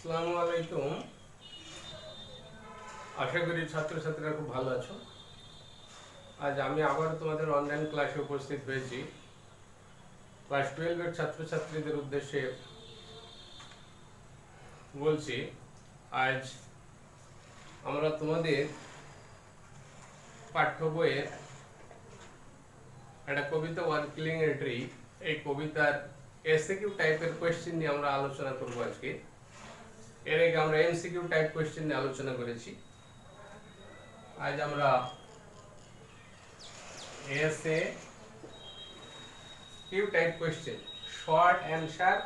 আসসালামু আলাইকুম। আশা করি ছাত্রছাত্রীরা খুব ভালো আছো। আজ আমি আবার তোমাদের অনলাইন ক্লাসে উপস্থিত হয়েছি। ক্লাস 12 এর ছাত্রছাত্রীদের উদ্দেশ্যে বলছি, আজ আমরা তোমাদের পাঠ্য বইয়ের একটা কবিতা ওয়ান কিলিং এ ট্রি, এই কবিতার এসিকিউ টাইপের কোয়েশ্চেন নিয়ে আমরা আলোচনা করব আজকে। এর আগে আমরা এমসিকিউ টাইপ কোয়েশ্চেন নিয়ে আলোচনা করেছি। আজ আমরা S A Q type question, short answer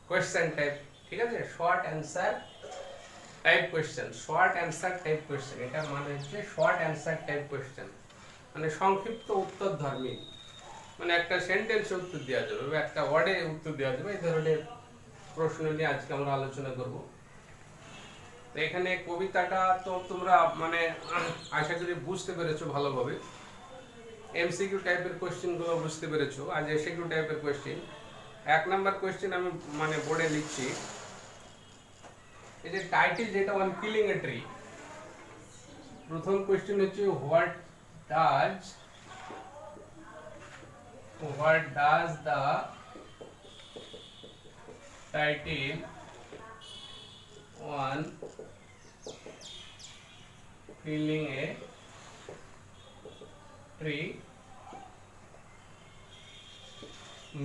question type, ঠিক আছে? Short answer type question, short answer type question, এটার মানে হচ্ছে শর্ট অ্যান্সার টাইপ কোয়েশ্চেন, মানে সংক্ষিপ্ত উত্তর ধর্মী, মানে একটা সেন্টেন্সে উত্তর দেওয়া যাবে বা একটা ওয়ার্ডে উত্তর দেওয়া যাবে, এই ধরনের প্রশ্ন নিয়ে আজকে আমরা আলোচনা করব। তো এখানে কবিতাটা তো তোমরা মানে আশা করি বুঝতে পেরেছো ভালোভাবে। এমসিকিউ টাইপের কোশ্চেনগুলো বুঝতে পেরেছো। আজ এসিকিউ টাইপের কোশ্চেন, এক নাম্বার কোশ্চেন আমি মানে বোর্ডে লিখছি। এই যে টাইটেল যেটা ওয়ান কিলিং এ ট্রি, প্রথম কোশ্চেন হচ্ছে what does the title one killing a tree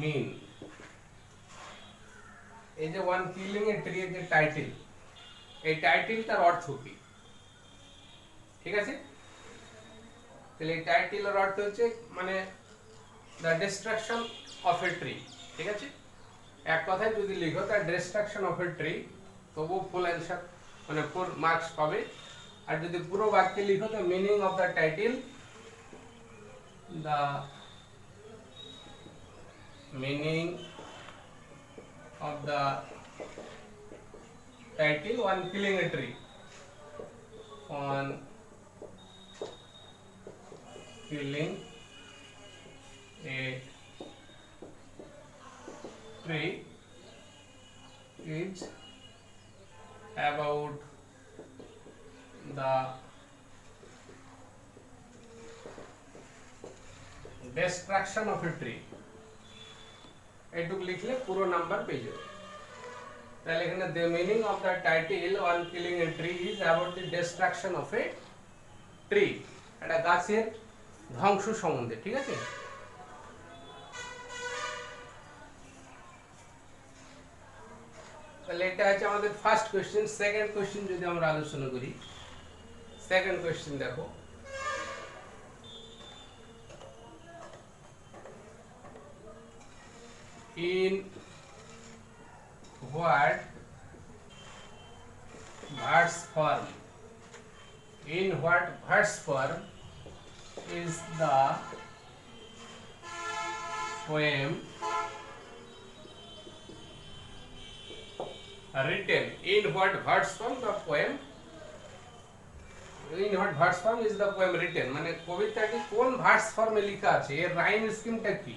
mean. এই যে ওয়ান কিলিং এ ট্রি এর যে টাইটেল, এই টাইটেলটার অর্থ কি? ঠিক আছে, তাহলে এই টাইটেলের অর্থ হচ্ছে মানে the destruction of a tree. ঠিক আছে, এক কথায় যদি লিখো the destruction of a tree, তবু ফুল অ্যান্সার মানে ফুল মার্কস পাবে। আর যদি পুরো বাক্যে লিখো তো meaning of the title, the meaning of the title one killing a tree, on killing a tree is about the destruction of a tree। এইটুকু লিখলে পুরো নাম্বার পেয়ে যাবে। তাহলে এখানে the meaning of the title on killing a tree is about the destruction of a tree, এটা গাছের ধ্বংস সম্বন্ধে। ঠিক আছে, তাহলে এটা হচ্ছে আমাদের ফার্স্ট কোশ্চেন। সেকেন্ড কোশ্চেন যদি আমরা আলোচনা করি, সেকেন্ড কোশ্চেন দেখো, in what verse form, in what verse form is the poem written? In what verse form the poem, in what verse form is the poem written, মানে কবিতাটি কোন verse ফর্মে লেখা আছে, এর রাইম স্কিমটা কি?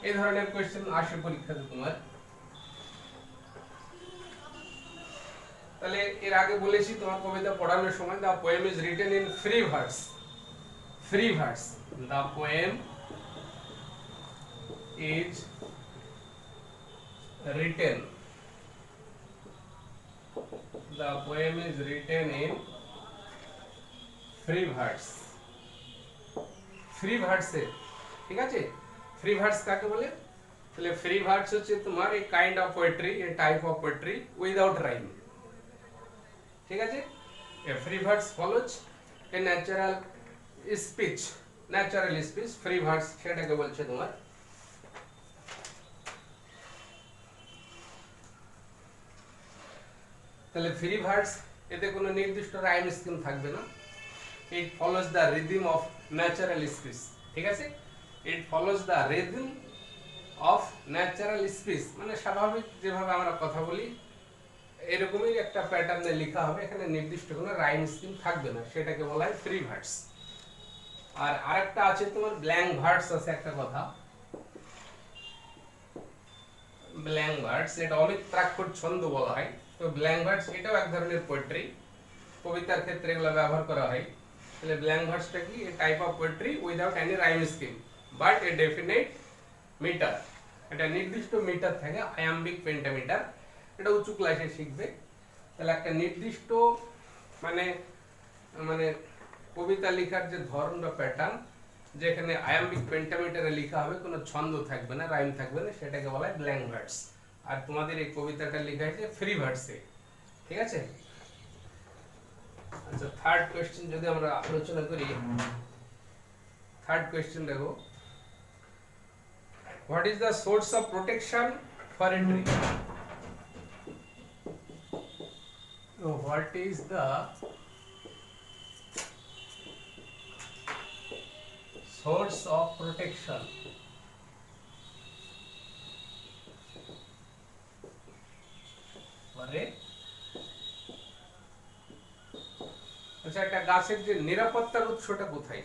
এই ধরনের কোশ্চেন আসে পরীক্ষাতে তোমার। তাহলে এর আগে বলেছি তোমার কবিতা পড়ানোর সময় the poem is written in free verse, free verse, the poem is written, the poem is written in free verse, free verse। ঠিক আছে, ফ্রি ভার্স কাকে বলে? তাহলে ফ্রি ভার্স হচ্ছে তোমার এই কাইন্ড অফ পোয়েট্রি, এই type of poetry without rhyme. ঠিক আছে, a free verse follows a natural speech, natural speech free verse সেটাকে বলছে তোমার। তাহলে ফ্রি ভার্স, এতে কোনো নির্দিষ্ট রাইম স্কিম থাকবে না। It follows the rhythm of natural speech. ঠিক আছে, it follows the rhythm of natural speech, মানে স্বাভাবিক যেভাবে আমরা কথা বলি এরকমই একটা প্যাটার্নে লেখা হবে, এখানে নির্দিষ্ট কোনো রাইম স্কিম থাকবে না, সেটাকে বলা হয় ফ্রি ভার্স। আর আরেকটা আছে তোমার ব্ল্যাঙ্ক ভার্স আছে একটা কথা, ব্ল্যাঙ্ক ভার্স, এটা অমিত্রাক্ষর ছন্দ বলা হয়। তো ব্ল্যাঙ্ক ভার্স এটাও এক ধরনের পোয়েট্রি, কবিতার ক্ষেত্রে এগুলো ব্যবহার করা হয়। তাহলে ব্ল্যাঙ্ক ভার্সটা কি? A type of poetry without any rhyme scheme but a definite metre, এটা নির্দিষ্ট মিটার থাকে, আয়াম্বিক পেন্টামিটার, এটা উঁচু ক্লাসে শিখবে। তাহলে একটা নির্দিষ্ট মানে মানে কবিতা লেখার যে ধরন বা প্যাটার্ন, যেখানে আয়াম্বিক পেন্টামিটারে লেখা হবে, কোনো ছন্দ থাকবে না, রাইম থাকবে না, সেটাকে বলা হয় ব্ল্যাঙ্ক ভার্স। আর তোমাদের এই কবিতাটা লেখা হয়েছে ফ্রি ভার্সে, ঠিক আছে? আচ্ছা, থার্ড কোশ্চেন যদি আমরা আলোচনা করি, থার্ড কোশ্চেন দেখো, what is the source of protection for a tree? What is the source of protection মানে আচ্ছা, একটা গাছের যে নিরাপত্তার উৎসটা কোথায়,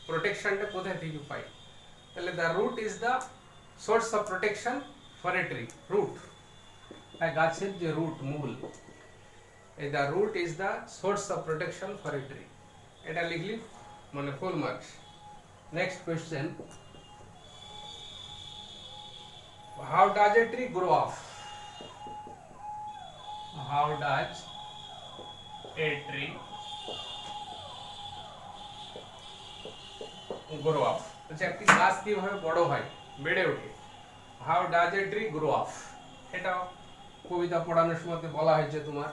প্রোটেকশনটা কোথায় থেকে পাই? তাহলে the root is the source of protection for a tree. Root, গাছের যে রুট, মূল, এই the root is the source of protection for a tree, এটা লিখলি মানে full marks. Next question, how does a tree grow up? How does a tree grow up? আচ্ছা, একটি গাছ কিভাবে বড় হয়, বেড়ে ওঠে? How does a tree grow up? এটা কবিতা পড়ানোর সময় বলা হয়েছে তোমার,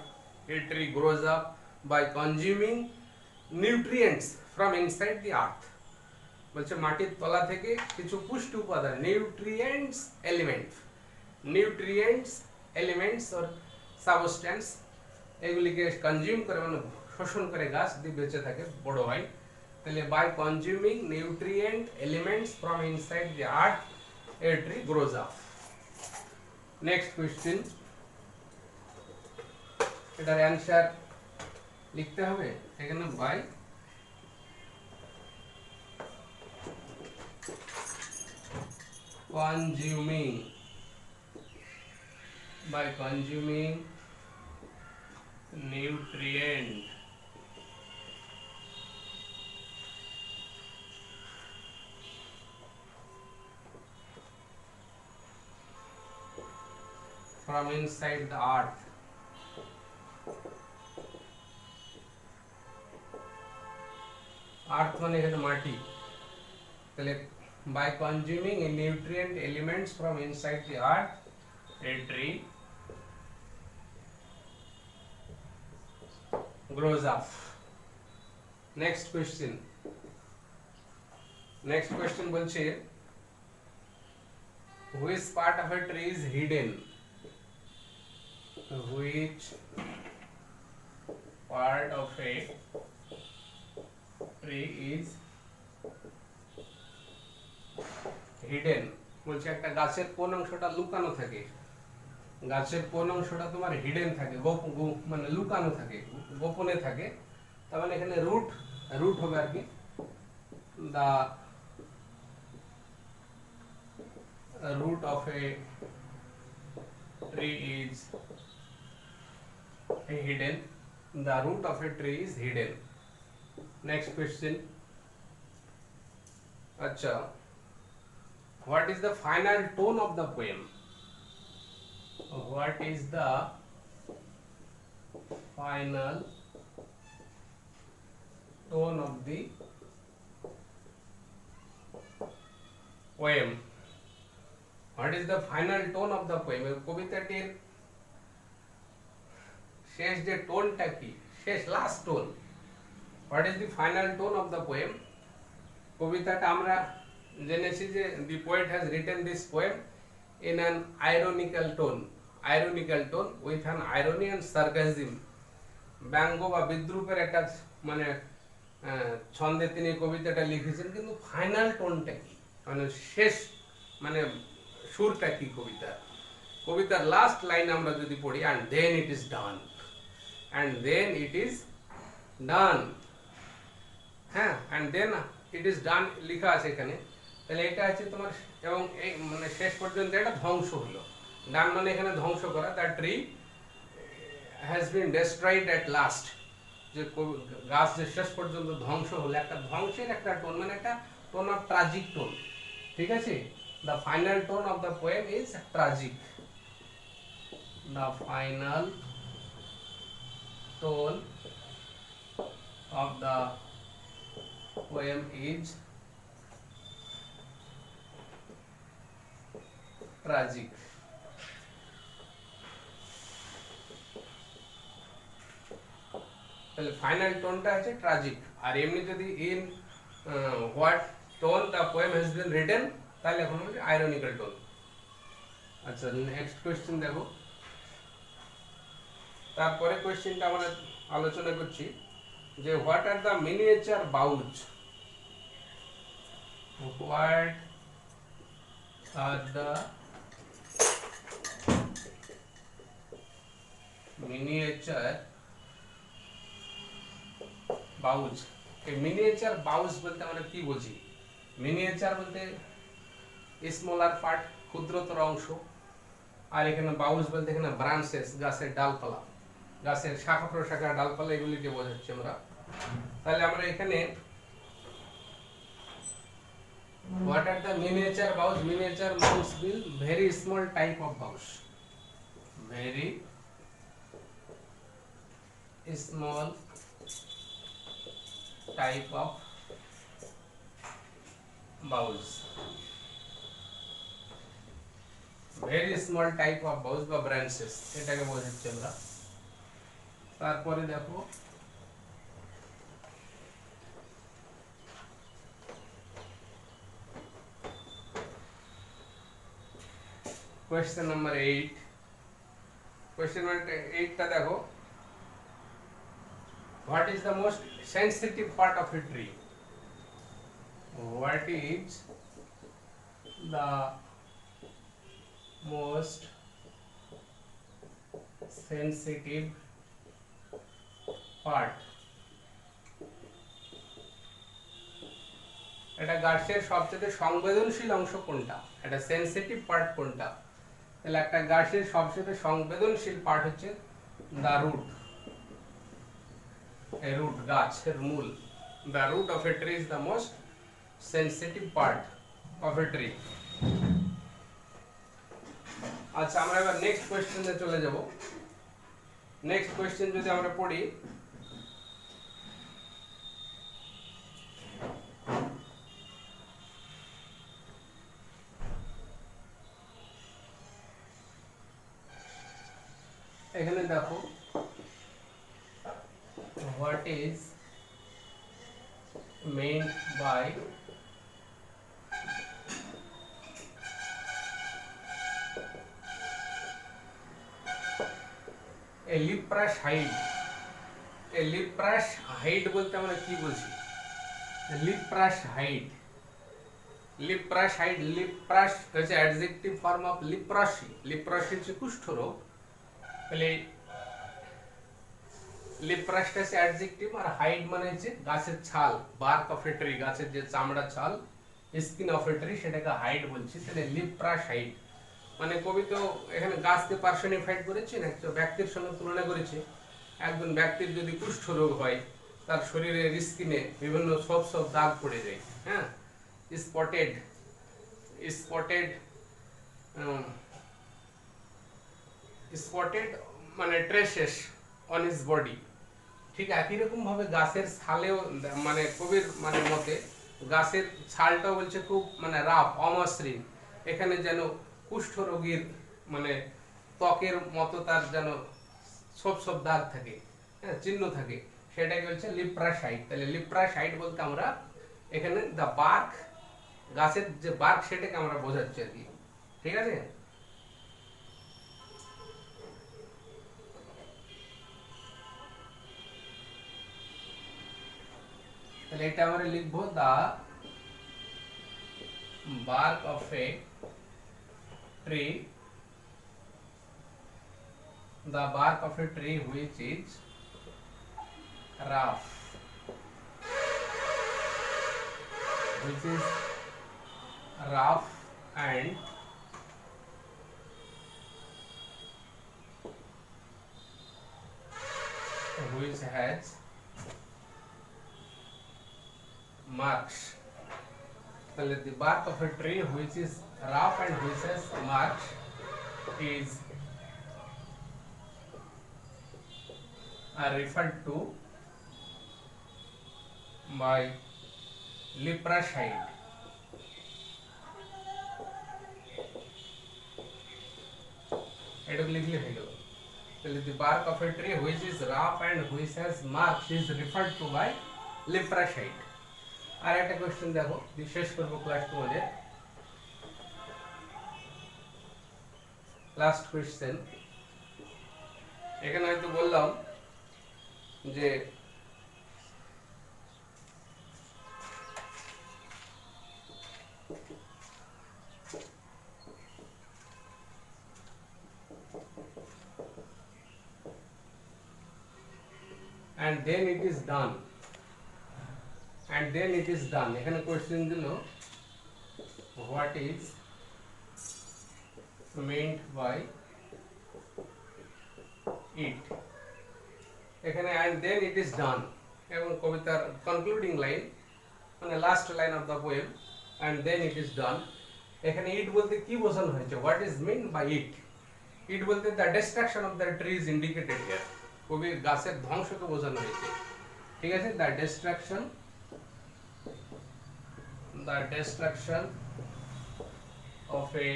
a tree grows up by consuming nutrients from inside the earth। বলছে মাটির তলা থেকে কিছু পুষ্টি উপাদান, নিউট্রিয়েন্টস এলিমেন্টস অর সাবস্টেন্স, এগুলিকে কনজিউম করে মানে শোষণ করে গাছ দিয়ে বেঁচে থাকে, বড় হয়। তাহলে by consuming nutrient elements from inside the earth a tree grows up. Next question, এটার অ্যানসার লিখতে হবে এখানে, by consuming nutrient from inside the earth, earth মানে এখানে মাটি, তাহলে by consuming nutrient elements from inside the earth a tree grows up. Next question বলছে, which part of a tree is hidden? Which part of a tree is hidden? বলছে একটা গাছের কোন অংশটা লুকানো থাকে, গাছের কোন অংশটা তোমার হিডেন থাকে, মানে লুকানো থাকে, গোপনে থাকে। তার মানে এখানে রুট হবে আর কি, দা root of a tree is hidden, the root of a tree is hidden. Next question, acha, what is the final tone of the poem? What is the final tone of the poem? What is the final tone of the poem? কবিতাটির শেষ যে টোনটা কি, শেষ last tone, what is the final tone of the poem? কবিতাটা আমরা জেনেছি যে the poet has written this poem in an ironical tone with an irony and sarcasm, ব্যঙ্গ বা বিদ্রুপের একটা মানে ছন্দে তিনি কবিতাটা লিখেছেন। কিন্তু ফাইনাল টোনটা কি, মানে শেষ মানে সুরটা কি কবিতার লাস্ট লাইন আমরা যদি পড়ি, and then it is done, হ্যাঁ, and then it is done লেখা আছে এখানে। তাহলে এটা হচ্ছে তোমার, এবং এই মানে শেষ পর্যন্ত এটা ধ্বংস হলো, ডান মানে এখানে ধ্বংস করা, the tree has been destroyed at last, যে গাছ যে শেষ পর্যন্ত ধ্বংস হলো, একটা ধ্বংসের একটা টোন, মানে একটা টোন অফ ট্রাজিক টোন, ঠিক আছে। The final tone of the poem is tragic, the final tone of the poem is tragic. তাহলে ফাইনাল টোনটা আছে ট্রাজিক, আর এমনি যদি in what tone the poem has been written, তাহলে এখন হচ্ছে আইরনিক্যাল টোন। আচ্ছা, নেক্সট কোয়েশ্চেন দেখো। তারপরে কোয়েশ্চেনটা আমরা আলোচনা করছি যে what are the miniature boughs, what are the miniature boughs. এই মিনিয়েচার বাউজ বলতে আমরা কি বুঝি? মিনিয়েচার বলতে স্মলার পার্ট, ক্ষুদ্রতর অংশ, আর এখানে বাউজ বলতে এখানে ব্রাঞ্চেস, গাছের ডালপালা, গাছের শাখা প্রশাখা ডালপালা, এগুলিকে বোঝাচ্ছি আমরা। তাহলে আমরা এখানে what are the miniature bows? Miniature bows will very small type of bows, very small type of bows, very small type of bows বা branches, এটাকে বোঝাচ্ছি আমরা। তারপরে দেখো question number 8, question number 8 টা দেখো, what is the most sensitive part of a tree? What is the most sensitive part? এটা গাছের সবচেয়ে সংবেদনশীল অংশ কোনটা, এটা সেনসিটিভ পার্ট কোনটা? তাহলে একটা গাছের সবচেয়ে সংবেদনশীল পার্ট হচ্ছে দা রুট, এ রুট, গাছের মূল। The root of a tree is the most sensitive part of a tree. আচ্ছা, আমরা এবার নেক্সট কোয়েশ্চেনে চলে যাব। নেক্সট কোয়েশ্চেন যদি আমরা পড়ি, এখানে দেখো what is meant by a leprous hide? a leprous hide বলতে আমরা কি বুঝি? leprous hide, leprous hide, leprous হচ্ছে adjective form of leprosy, leprosy হচ্ছে কুষ্ঠরোগ। তাহলে লিপ্রাসটা হচ্ছে অ্যাডজেক্টিভ, আর হাইড মানে হচ্ছে গাছের ছাল, বার্ক অফ এ ট্রি, গাছের যে চামড়া ছাল, স্কিন অফ এ ট্রি, সেটাকে হাইড বলছি। তাহলে লিপ্রাস হাইড মানে কবি তো এখানে গাছকে পার্সনিফাইড করেছেন, একটা ব্যক্তির সঙ্গে তুলনা করেছে। একজন ব্যক্তির যদি কুষ্ঠ রোগ হয়, তার শরীরের স্কিনে বিভিন্ন সব সব দাগ পড়ে যায়, হ্যাঁ, স্পটেড, স্পটেড, স্পটেড মানে ট্রেসেস অন হিজ বডি। ঠিক একই রকম ভাবে গাছের ছালেও, মানে কবির মানে মতে গাছের ছালটাও বলছে খুব মানে রাফ, অমসৃণ, এখানে যেন কুষ্ঠ রোগীর মানে ত্বকের মতো তার যেন সব সব দাগ থাকে, হ্যাঁ, চিহ্ন থাকে, সেটাকে বলছে লিপ্রাসাইট। তাহলে লিপ্রাসাইট বলতে আমরা এখানে দা বার্ক, গাছের যে বার্ক, সেটাকে আমরা বোঝাচ্ছি আর কি, ঠিক আছে। তাহলে এটা আমরা লিখবো দা bark of a tree, the bark of a tree which is rough, which is rough and which has marks. তাহলে the bark of a tree which is rough and which has marks is referred to by leproside. এটুকু লিখলে হয়ে গেল। তাহলে the bark of a tree which is rough and which has marks is referred to by leproside. আর একটা question দেখো, শেষ করব class তোমাদের। লাস্ট কোশ্চেন, এখানে হয়তো বললাম যে and then it is done, and then it is done, এখানে কোশ্চেন দিল what is meant by it, এখানে and then it is done এবং কবিতার কনক্লুডিং লাইন মানে last line of the poem and then it is done, এখানে ইট বলতে কি বোঝানো হয়েছে, what is meant by it, ইট বলতে the destruction of the trees indicated here, কবি গাছের ধ্বংসকে বোঝানো হয়েছে, ঠিক আছে, the destruction of a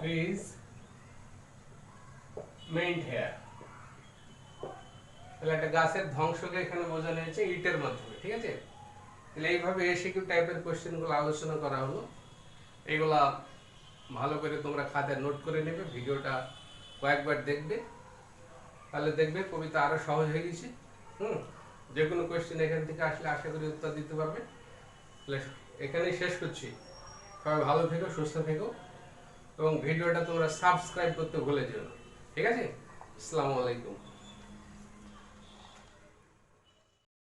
trees meant here, তাহলে একটা গাছের ধ্বংসকে এখানে বোঝানো হয়েছে ইটের মাধ্যমে, ঠিক আছে। তাহলে এইভাবে এসিকিউ টাইপের কোশ্চেনগুলো আলোচনা করা হলো, এগুলা ভালো করে তোমরা খাতায় নোট করে নেবে, ভিডিওটা কয়েকবার দেখবে, তাহলে দেখবে কবিতা আরো সহজ হয়ে গেছে। যে কোনো কোশ্চেন এখান থেকে আসলে আশা করি উত্তর দিতে পারবে। তাহলে এখানেই শেষ করছি, সবাই ভালো থেকো, সুস্থ থেকো এবং ভিডিওটা তোমরা সাবস্ক্রাইব করতে ভুলে যেও না, ঠিক আছে। আসসালামু আলাইকুম।